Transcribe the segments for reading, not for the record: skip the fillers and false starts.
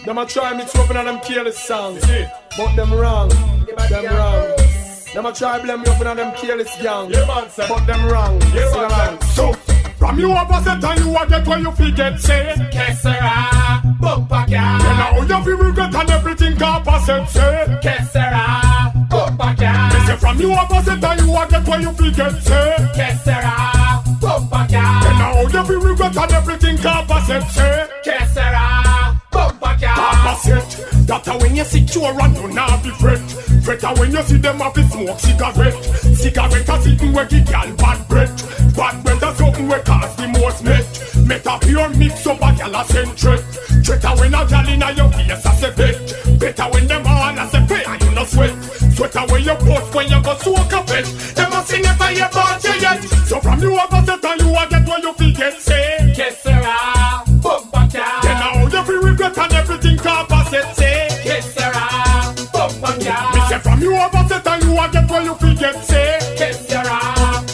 Them a try mix up in them careless songs, but them wrong, them wrong. Them a try blame me up in them careless gang, but them wrong. So, from you up a set and you a get where you forget say que sera, bumper car. Then now you feel regret and everything opposite say que sera, bumper car. Me say from you up a set and you a get where you forget say que sera, bumper car. Then now you feel regret and everything opposite say que sera, bumper car. Opposite, that's when you secure and you not be fret. Better when you see them have to smoke cigarette. Cigarette a sitting where the girl bad breath. Bad breath a something where cause the most met. Met a pure mix up a girl a send threat. Better when a girl in a your face a say bet. Better when them all a say pay and you no sweat. Sweater when you post when you go soak a bet. Them a see never you bought you yet. So from you have a set and you a get what you forget say que sera, bumper car. Then now you feel regret and everything opposite say que sera, bumper car. From you have a set and you a get what you forget say que sera,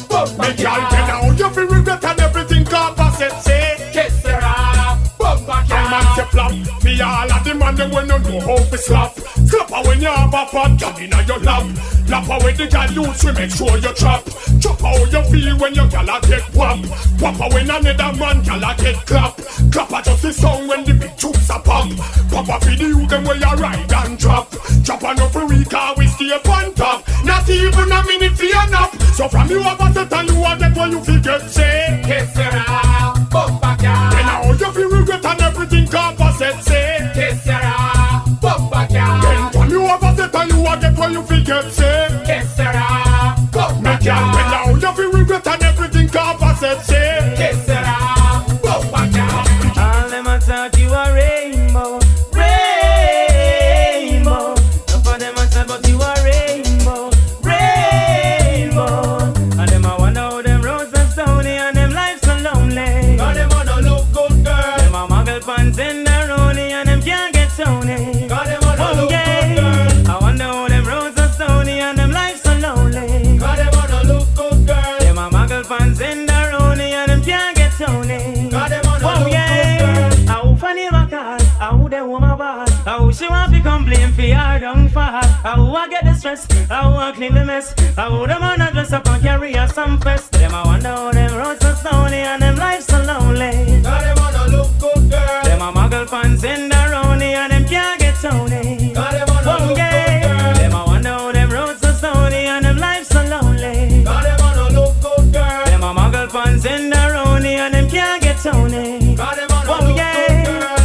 bumper car. Then now you feel regret and everything opposite say que sera, bumper car. Man say flap, me all of the man them when you know how to slap. Slap her when you have a pot gun in your lap. Lap her when the girl loose, we make sure you trap. Chop her how you feel when your girl a get whap. Whap her when another man girl a get clap. Clap her just the sound when the big troops a pop. Pop her for the youth them where you ride and drop. Drop her no for we car we stay on top. Not even a minute for your nap. So from you have a set and you a get what you forget say que sera, bumper car. Then now you feel regret and everything opposite say que sera, bumper car. Then from you have a set and you a get what you forget say que sera, bumper car. Then now you feel regret and everything opposite say que sera, bumper car. All them a talk you a rainbow, rainbow. No for them a talk but you a rainbow, rainbow. And them a wonder how them roads are stony and them lives so lonely. Cause them a no look good girl. Them a muggle pants in the rooney and them can't get Tony. Cause them a no look good girl. I wonder how them roads are stony and them lives so lonely. Cause them a no look good girl. Them a muggle pants in the rooney and them can't get Tony. Cause them a no look good girl. How funny my car, how they want my bar, how she want to complain for her down far. How I get the stress, how I clean the mess, how them on a dress up and carry her some fest. Them I wonder how them roads are stony and them lives so lonely. Cause them a no look good girl. Them a muggle pants in the rooney and them can't get Tony. Cause them a no look good girl. Them I wonder how them roads are stony and them lives so lonely. Cause them a no look good girl. Them a muggle pants in the rooney and them can't get Tony. Cause them a no look good girl.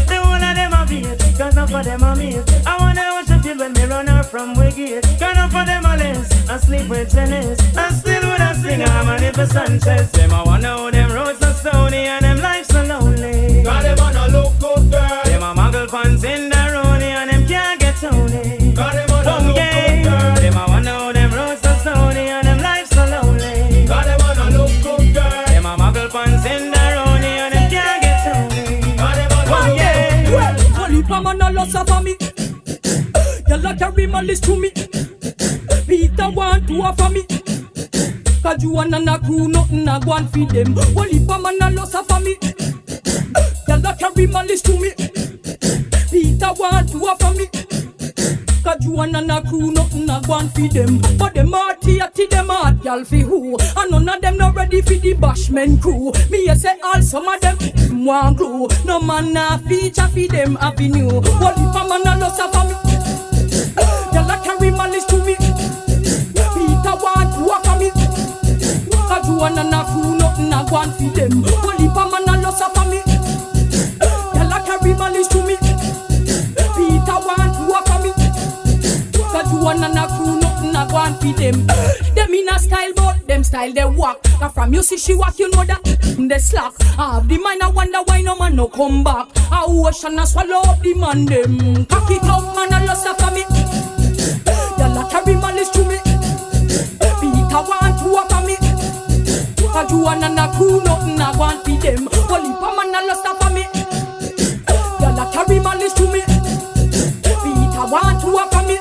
The one of them a beat, cause none for them a mate. I wonder how she feel when me run her from Wicked. Cause none for them a less, I sleep with tennis. I still with a singer, I'm a nipple Sanchez. Them I wonder how them roads are stony and them lives so lonely. Cause them a no look good girl. Them a muggle pants in the rooney and them can't get Tony. Cause them a no look good girl. Them I wonder how them roads are stony and them lives so lonely. Cause them a no look good girl. Them a muggle pants in the rooney and them can't get Tony. Cause them a no look good girl. Well, only man a loss for me. Y'all carry my list to me. Peter want to offer me. Cause you and a crew nothing a go and feed them. Only man a loss for me. Y'all carry my list to me. Peter want to offer me. Cause you and a crew nothing a go and feed them. But them hearty them hard y'all fi who. And none of them not ready for the bashman crew. Me a say all some of them want glue. No man na feature fi them happy new. Only man a loss for me. Y'all carry my list to me. Peter want to offer me. Cause you and a crew nothing a go and feed them. Only man a loss for me. Y'all carry my list to me. Peter want to offer me. Cause you and a crew nothing a go and feed them. Them in a style but them style they walk. Cause from you see she walk you know that they slack. I have the mind I wonder why no man no come back. A ocean a swallow up the man them. Cock it up man a loss for me. Y'all carry my list to me. Peter want to offer me. Cause you and a crew nothing a go and feed them. Only man a loss for me. Y'all carry my list to me. Peter want to offer me.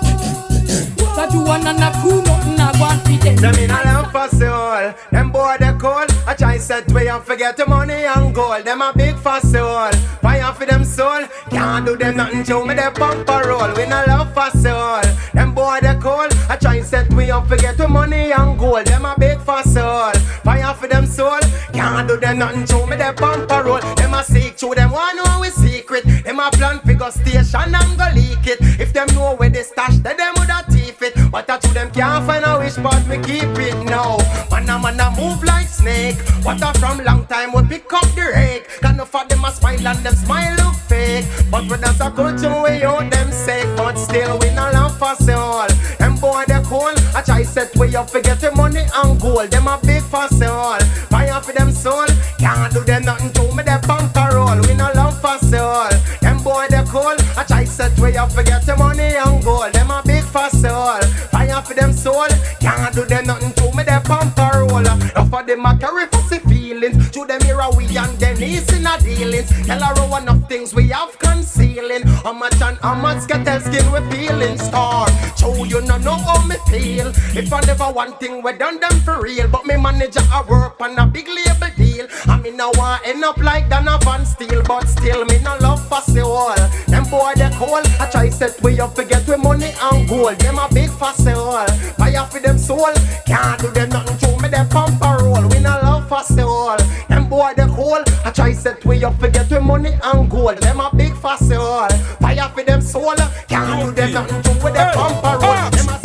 Cause you and a crew nothing a go and feed them. Them in a lamp for soul. Them boy they cold. I try set way and forget the money and gold. Them a big for soul. Fire for them soul. Can't do them nothing to me, they bumper roll. We no love for soul. Them boy they cold. I try and set me up, forget the money and gold. Them a big for soul. Fire for them soul. Can't do them nothing to me, they bumper roll. Them a seek through them one know we secret. Them a plan figure station and go leak it. If them know where they stash, then them woulda thief it. But I to them can't find a wish, but we keep it now. Man a move like snake. What a from long time we pick up the rake. Can enough of them a smile and them smile look fake. But when that's a culture we out them sick. But still we no love for soul. Them boy they cool. I try set way up forget the money and gold. Them a big for soul. Fire for them soul. Can't do them nothing to me, they bumper roll. We no love for soul. Them boy they cool. I try set way up forget the money and gold. Them a big for soul. Fire for them soul. Can't do them nothing to me, they bumper roll. Enough of them a carry fussy feelings. To them here we and Denise in a dealings. Tell her one of things we have concealing. How much and how much scattered skin we peeling star. So you no know how me feel. If I never one thing we done them for real. But me manager a work on a big label deal. I me no want end up like Donovan Steel. But still me no love for soul. Them boy they cool. I try set way up to get we money and gold. Them a big for soul. Fire for them soul. Can't do them nothing to me, they pump a roll. We no love for soul. Them boy they cool. I try set way up to get we money and gold. Them a big for soul. Fire for them soul. Can't do them nothing to me, they pump a roll.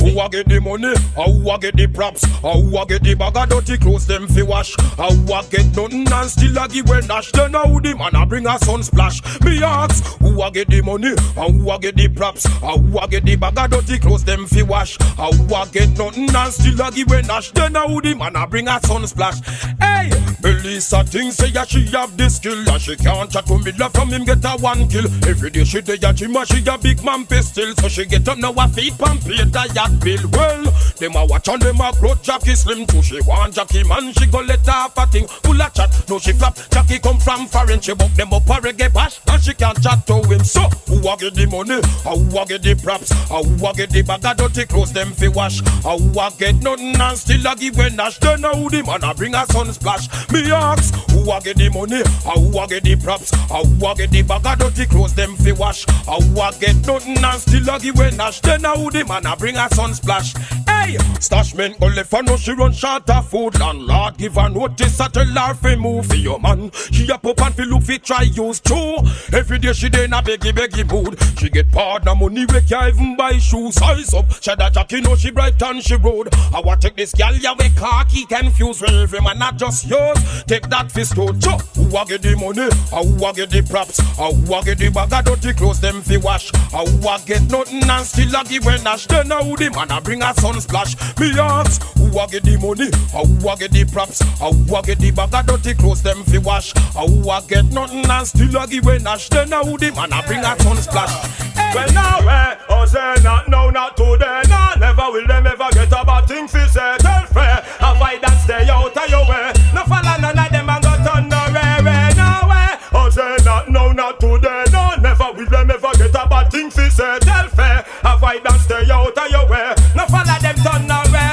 Who a get the money? Who a get the props? Who a get the bag of dirty clothes them fi wash? Who a get nothing and still a give when nash? Then how the man a bring a sun splash? Me ask, who a get the money? Who a get the props? Who a get the bag of dirty clothes them fi wash? Who a get nothing and still a give when nash? Then how the man a bring a sun splash? Hey, Melissa thinks say yeah, she have the skill and she can't chat to me love from him get a one kill. Every day she dey a gym and she a big man pistol. So she get up now her feet pump pay the yacht bill. Well, them a watch and them a growth Jackie slim too. She want Jackie man, she go let her have a thing full of chat. No she flap, Jackie come from foreign. She book them up a reggae bash and she can't chat to him. So, who a get the money? Who a get the props? Who a get the bag of dirty clothes them fi wash? Who a get nothing and still a give when nash? Then how the man a bring a sun splash? Me ask, who a get the money? Who a get the props? Who a get the bag of dirty clothes them fi wash? Who a get nothing and still a give when nash? Then how the man a bring a sun splash? Hey, Stashman go left and no she run short of food. Landlord give her notice a tell her fi move for your man. She a pop and fi look fi try use too. Every day she dey in a beggy mood. She get partner money we can't even buy shoes. Size up, Shada Jackie know she bright and she road. I want take this gal ya we khaki confused. Well every man not just yours. Take that fist to chop. Who a get the money? Who a get the props? Who a get the bag of dirty clothes them fi wash? Who a get nothing and still a give when nash? Then how the man a bring a sun splash? Me ask, who a get the money? Who a get the props? Who a get the bag of dirty clothes them fi wash? Who a get nothing and still a give when nash? Then how the man a bring a sun splash? Hey. Well now oh say not now not today. No, never will them ever get a bad thing fi say. Tell fair, avoid that stay out of your way. No follow none of them and go turn the rare. No way, oh say not now not today. No, never will them ever get a bad thing fi say. Tell fair, avoid that stay out of your way. No follow them turn the rare.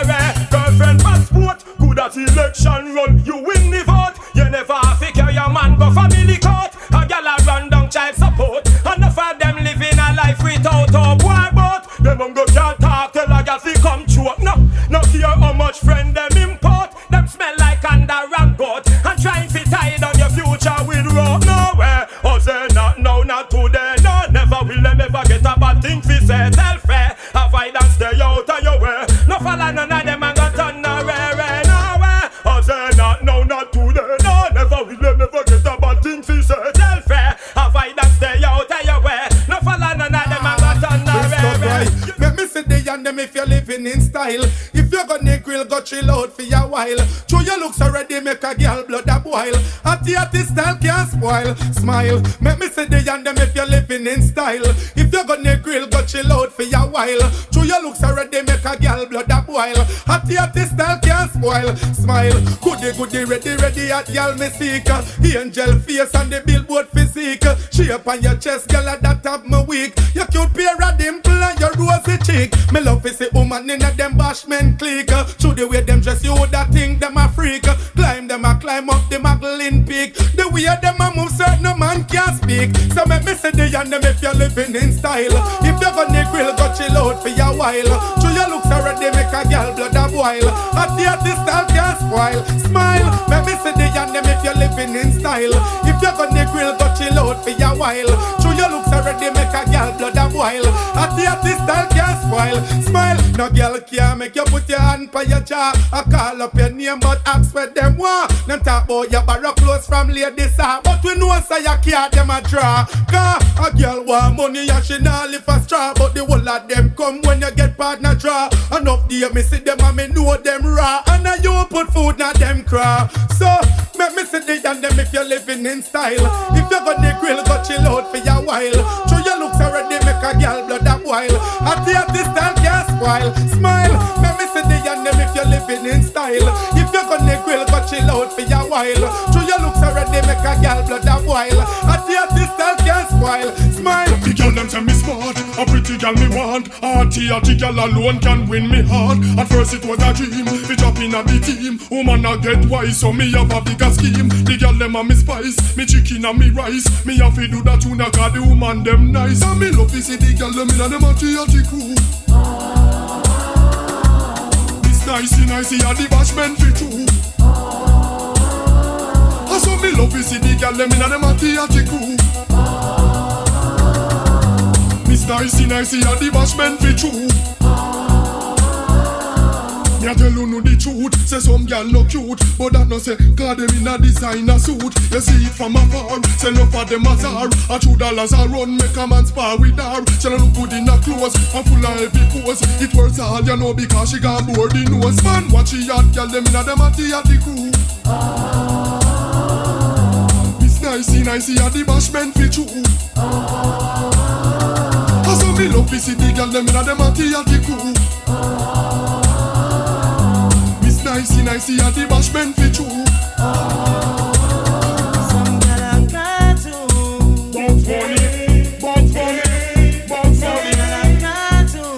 Girlfriend passport, good at election run. You win the vote. You never have to carry your man go family court. A gal a run down child support. Enough of them living a life without a boy boat. Them go can't talk till a gal fi come choke. No care how much friend them import. Them smell like under and goat. And trying to tie down your future with rope. Nowhere, oh say not now, not today. No, never will them ever get a bad thing fi say. Tell fair, avoid and stay out of your way. No follow none of them and go turn no rare. Nowhere, oh say not now, not today. No, never will them ever get a bad thing fi say. Tell fair, avoid and stay out of your way. No follow none of them and go turn no rare. Let me see the and them if you're living in style. If you're gonna grill, go chill out for a while. Show your looks already, make a girl blood a boil. Atty style can't spoil. Smile, make me see the and them if you're living in style. If you're gonna grill, go chill out for a while. Show your looks already, make a girl blood a boil. Atty style can't spoil. Smile, goody ready at y'all me seek. Angel face and the billboard physique. shape on your chest, girl, that have me weak. Your cute pair of dimple and your rosy cheek. Me love to see woman in a them bashment clique. Show the way them dress, you woulda think them a freak. Climb them a climb up the Magdalene peak. The way them a move, certain no man can't speak. So make me say the and them if you're living in style. If you're gonna grill, go chill out for your while. Show your looks already make a girl blood a boil. At the artist style can't spoil. Smile, make me say the and them if you're living in style. If you're gonna grill, go chill out for your while. Show your looks already make a girl blood a boil. At the artist style can't spoil. Smile, no girl can't make you put your hand by your jaw. I call up your name but ask where them want. Them talk about your barrack clothes from ladies but we know say you can't them a draw. Cause a girl want money and she not live a straw. But the whole of them come when you get partner draw. Enough day me see them and me know them raw. And now you put food in them craw. So make me see the and them if you're living in style. If you're gonna grill, go chill out for your while. Show your looks already make a girl blood a boil. At the artist style can't spoil. Smile, make me see the and them if you're living in style. If you're gonna grill, go chill out for your while. Show your looks already make a girl blood a boil. At the artist style can't spoil. Smile. The girl them say me smart, a pretty girl me want. Arty girl alone can win me heart. At first it was a dream, we drop in a the team. Woman a get wise, so me have a bigger scheme. The girl them a me spice, me chicken and me rice. Me have to do that tuna cause the woman them nice. And me love to see the girl them in a them a crew. This nicey a the bashment fi true. So me love to see the girl them in a them a crew. Miss nicey a the bashment fi true. Me a tell you no the truth. Say some girl no cute, but that no say cause them in a designer suit. You see it from afar, say no for them as are. A $2 a run, make a man spar with her. She no look good in her clothes, and full of heavy pose. It works all you know because she got bored the nose. Man, watch she hot girl them in a them a the crew. Miss nicey a the bashment fi true. So me love to see the girl them in a them a the crew. Nicey a the bashment fi true. Some girl a cartoon. Bounce funny, bounce funny, bounce funny. Girl a cartoon.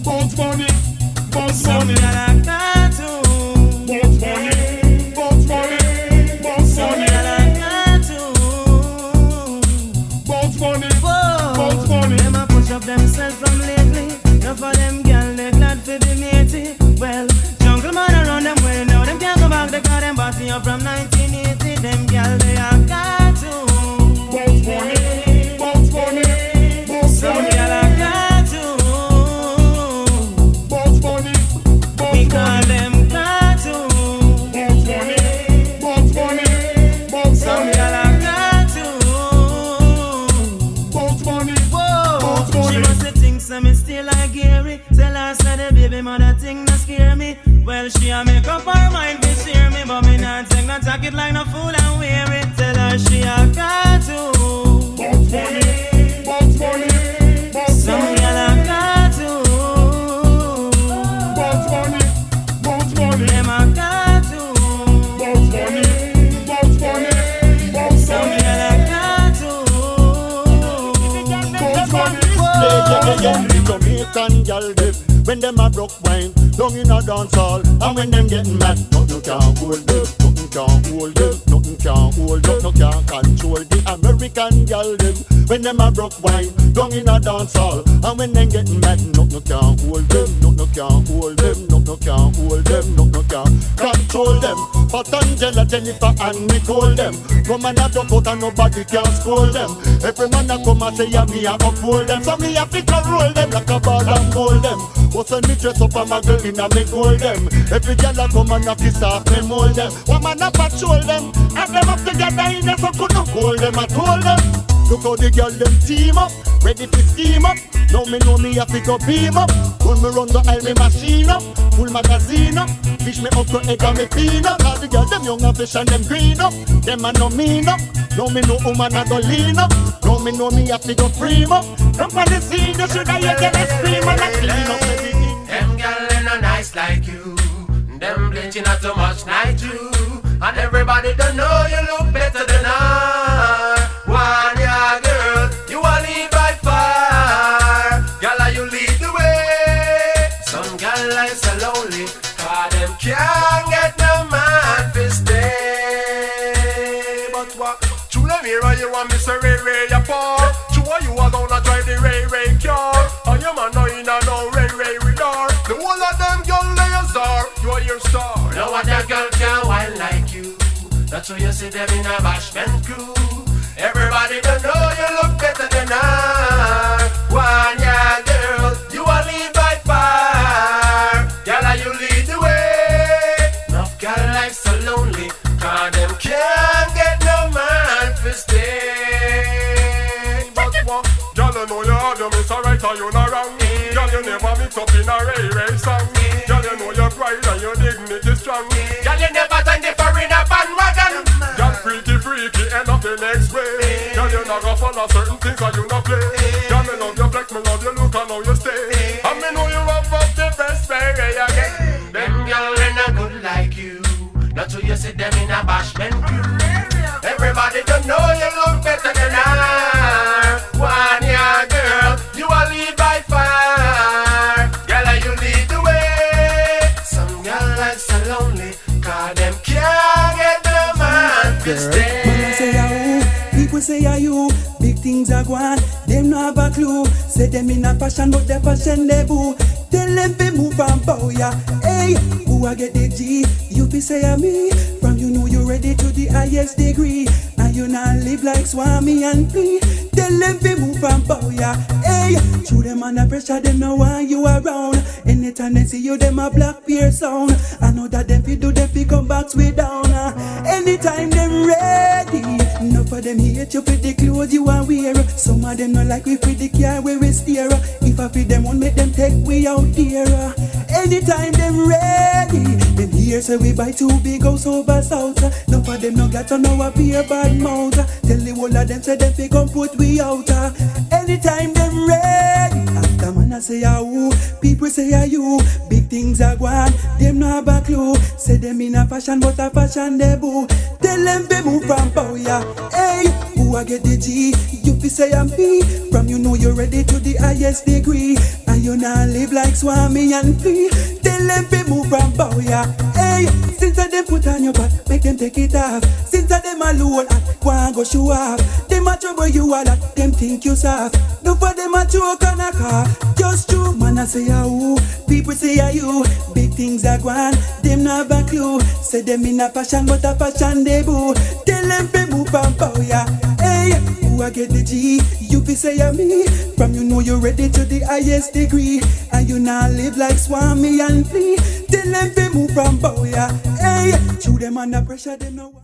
Bounce funny, bounce Some funny. girl a cartoon. Bounce funny, bounce funny, bounce Some funny. girl a cartoon. Bounce funny, Whoa. bounce funny. Them a push up themselves from lately. Enough of them girl they glad for the matey. Well, jungle man around them way now. Them can't go back. They got them body up from 1980. Them girl they are cartoon. Bounce funny, bounce funny, bounce Some funny. girl are cartoon. Bounce funny, We bounce call funny. them cartoon. Bounce funny, bounce funny, bounce Some funny. girl are cartoon. Bounce funny, Whoa, bounce she funny. must have think some me still like Gary. Tell her say the baby mother thing no scare me. Well, she a make up her mind to share me, but me not take no jacket like no fool and wear it. Tell her she a cartoon. Bounce funny, bounce funny, bounce Some funny. girl a cartoon. Bounce funny, bounce funny. Them a cartoon. Bounce funny, bounce funny, bounce Some funny. girl a cartoon. Bounce funny. Jamaican girl them when them a broke wine down in a dance hall, and when them getting mad, nothing can hold them, nothing can hold them, nothing can hold them, no can control the American girl them when them a broke wine down in a dance hall, and when them getting mad, nothing can hold them, nothing can hold them, nothing can hold them, nothing can control them. But Angela, Jennifer and Nicole them come and a duck out and nobody can scold them. Every man a come and say yeah me a uphold them, so me a fit to roll them like a ball and hold them. But when me dress up and my girl in a me hold them. Every girl a come and a kiss off me mold them. One man a patrol them and them up together in them, so couldn't hold them at all them. Look how the girl them team up, ready for steam up. Now me know me a fi go beam up. When me run the aisle me machine up, full magazine up. Fish me up to egg and me clean up. All the girls them young and fish and them green up. Them a no mean up. Now me know woman a go lean up. Now me know me a fi go free up. Come on the scene, you shoulda hear them scream and a clean up everything. Them gal they no nice like you. Them bleaching not too much like you. And everybody don't know you look better than her. what a girl can wine like you. That's why you see them in a bashment crew. Everybody don't know you look better than her. One yeah girl, you a lead by far. Girl, you lead the way. Enough girl life so lonely, cause them can't get no man for stay. But what? Girl, you know you have your miss right or you not wrong. Girl, you never mix up in a ray song. Girl, you know your pride and your dignity strong. Girl, you never time the foreigner bandwagon. Girl, freaky, end up the next way. Girl, you not gonna follow certain things that you not play. Girl, me love your flex, me love your look and how you stay. And me know you have up the best way again. Them girl they not good like you. That's why you see them in a bashment crew. Everybody don't know you look better than her. One yeah girl, you a lead by far. Girl, you lead the way. Some girl like so lonely, cause them can't get the man to stay. Man, I say people say you, big things are gone, them no have a clue. Say them in a fashion, but their fashion they boo. Tell them to move and bow ya. Hey, who I get the G? You be say me. From you know you ready to the highest degree. And you not live like Swami and free. Tell them to move and bow ya. Hey, through them under pressure, them know why you around. Anytime they see you, them a black peer sound. I know that them fi do, them fi come back way down. Anytime them ready. Enough of them hate you for the clothes you are wear. Some of them not like we for the car where we steer. If I feed them, won't make them take we out there. Anytime them ready. Them here say we buy two big house over south. Enough of them no got to know a beer bad mouth. Tell the whole of them say them fi come put we out. Anytime them ready. After man I say who, people say you. Big things are gone, them no have a clue. Say them in a fashion, but a fashion they boo. Tell them be move from bow ya. Hey, who I get the G? You fi say I'm me. From you know you're ready to the highest degree. And you not live like Swami and free. Tell them be move from bow ya. Hey, since I them put on your back, make them take it off. Since I them alone, go and go show off. Them a trouble you a lot, them think you soft. No for them a joke and a car. Just true, man I say who, people say you. Big things are gone, them no have a clue. Say them in a fashion, but a fashion they boo. Tell them be move and bow ya. Hey, who I get the G? You fi say me. From you know you're ready to the highest degree. And you not live like Swami and flee. Tell them be move from bow ya. Hey, through them under pressure, them know.